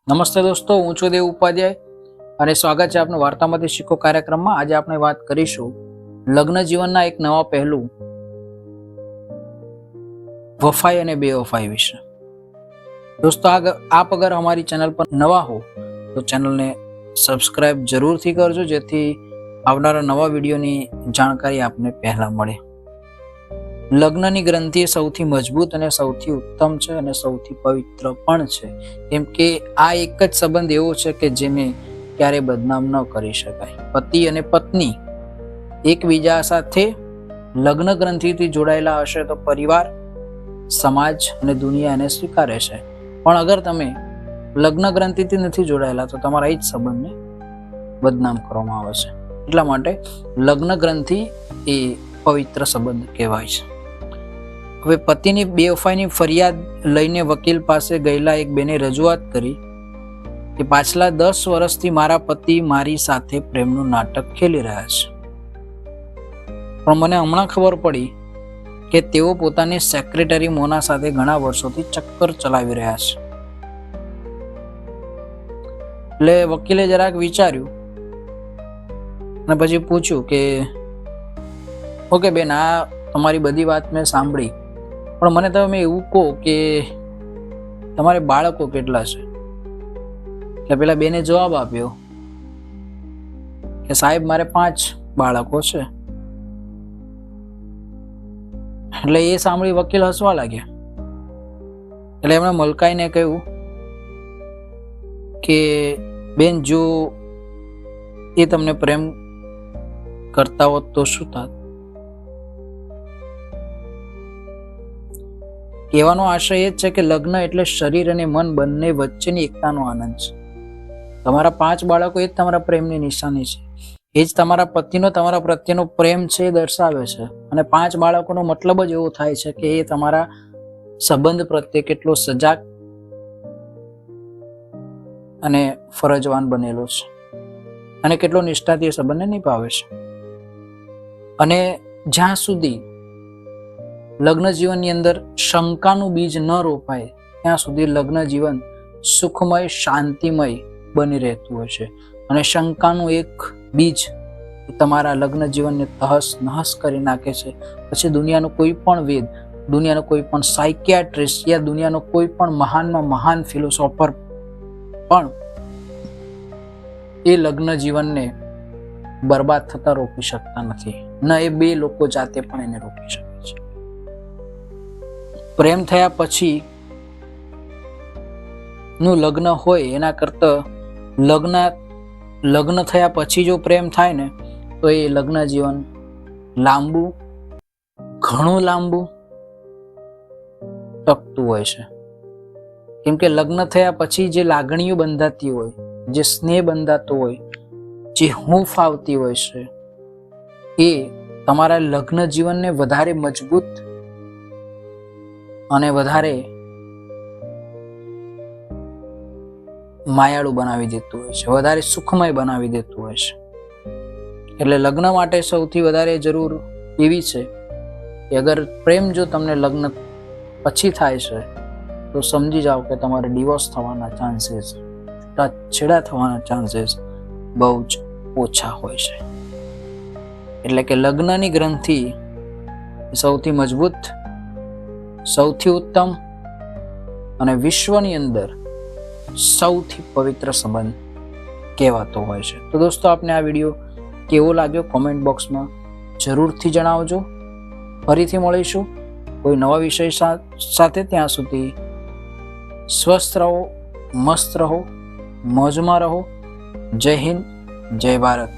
નમસ્તે દોસ્તો, હું છું દેવ ઉપાધ્યાય અને સ્વાગત છે આપનું વાર્તામાંથી શીખો કાર્યક્રમમાં. આજે આપણે વાત કરીશું લગ્ન જીવનના એક નવા પહેલું, વફાઈ અને બેવફાઈ વિશે. દોસ્તો, આપ અગર અમારી ચેનલ પર નવા હો તો ચેનલને સબસ્ક્રાઇબ જરૂરથી કરજો, જેથી આવનારા નવા વિડીયોની જાણકારી આપને પહેલા મળે. લગ્નની ગ્રંથિ સૌથી મજબૂત અને સૌથી ઉત્તમ છે અને સૌથી પવિત્ર પણ છે, કેમ કે આ એક જ સંબંધ એવો છે કે જેને ક્યારે બદનામ ન કરી શકાય. પતિ અને પત્ની એકબીજા સાથે લગ્ન ગ્રંથિથી જોડાયેલા હશે તો પરિવાર, સમાજ અને દુનિયા એને સ્વીકારે છે. પણ અગર તમે લગ્ન ગ્રંથિથી નથી જોડાયેલા તો તમારા એ જ સંબંધને બદનામ કરવામાં આવે છે. એટલા માટે લગ્ન ગ્રંથિ એ પવિત્ર સંબંધ કહેવાય છે. હવે પતિની બેવફાઈની ફરિયાદ લઈને વકીલ પાસે ગયેલા એક બેને રજૂઆત કરી કે પાછલા 10 વર્ષથી મારા પતિ મારી સાથે પ્રેમનું નાટક ખેલી રહ્યા છે, પણ મને હમણાં ખબર પડી કે તેઓ પોતાની સેક્રેટરી મોના સાથે ઘણા વર્ષોથી ચક્કર ચલાવી રહ્યા છે. એટલે વકીલે જરાક વિચાર્યું અને પછી પૂછ્યું કે ઓકે બેન, આ તમારી બધી વાત મેં સાંભળી, પણ મને તમે એવું કહો કે તમારે બાળકો કેટલા છે? એટલે પેલા બેને જવાબ આપ્યો કે સાહેબ, મારે 5 બાળકો છે. એટલે એ સાંભળી વકીલ હસવા લાગ્યા. એટલે એમણે મલકાઈને કહ્યું કે બેન, જો એ તમને પ્રેમ કરતા હોત તો શું થાત? કહેવાનો આશય એ જ છે કે લગ્ન એટલે શરીર અને મન બંને વચ્ચેની એકતાનો આનંદ છે. તમારા 5 બાળકો એ જ તમારા પ્રેમની નિશાની છે. એ જ તમારા પતિનો તમારા પ્રત્યેનો પ્રેમ છે એ દર્શાવે છે. અને 5 બાળકોનો મતલબ જ એવો થાય છે કે એ તમારા સંબંધ પ્રત્યે કેટલો સજાગ અને ફરજવાન બનેલો છે અને કેટલો નિષ્ઠાથી એ સંબંધને નિભાવે છે. અને જ્યાં સુધી લગ્ન જીવનની અંદર શંકાનું બીજ ન રોપાય ત્યાં સુધી લગ્ન જીવન સુખમય, શાંતિમય બની રહેતું હોય છે. અને શંકાનું એક બીજ તમારા લગ્ન જીવનને તહસ નહસ કરી નાખે છે. પછી દુનિયાનો કોઈ પણ વેદ, દુનિયાનો કોઈ પણ સાયકિયાટ્રિસ્ટ યા દુનિયાનો કોઈ પણ મહાનમાં મહાન ફિલોસોફર પણ એ લગ્ન જીવનને બરબાદ થતા રોકી શકતા નથી. ન એ 2 લોકો જાતે પણ એને રોકી શકે છે. પ્રેમ થયા પછી નું લગ્ન હોય એના કરતા લગ્ન થયા પછી જો પ્રેમ થાય ને તો એ લગ્ન જીવન લાંબુ, ઘણું લાંબુ ટકતું હોય છે. કેમ કે લગ્ન થયા પછી જે લાગણીઓ બંધાતી હોય, જે સ્નેહ બંધાતો હોય, જે હૂંફ આવતી હોય છે, એ તમારા લગ્ન જીવનને વધારે મજબૂત અને વધારે માયાળુ બનાવી દેતું હોય છે, વધારે સુખમય બનાવી દેતું હોય છે. એટલે લગ્ન માટે સૌથી વધારે જરૂર એવી છે કે અગર પ્રેમ જો તમને લગ્ન પછી થાય છે તો સમજી જાઓ કે તમારે ડિવોર્સ થવાના ચાન્સીસ, છૂટાછેડા થવાના ચાન્સીસ બહુ જ ઓછા હોય છે. એટલે કે લગ્નની ગ્રંથિ સૌથી મજબૂત, સૌથી ઉત્તમ અને વિશ્વની અંદર સૌથી પવિત્ર સંબંધ કહેવાતો હોય છે. તો દોસ્તો, આપને આ વિડીયો કેવો લાગ્યો કોમેન્ટ બોક્સમાં જરૂરથી જણાવજો. ફરીથી મળીશું કોઈ નવા વિષય સાથે. ત્યાં સુધી સ્વસ્થ રહો, મસ્ત રહો, મોજમાં રહો. જય હિન્દ, જય ભારત.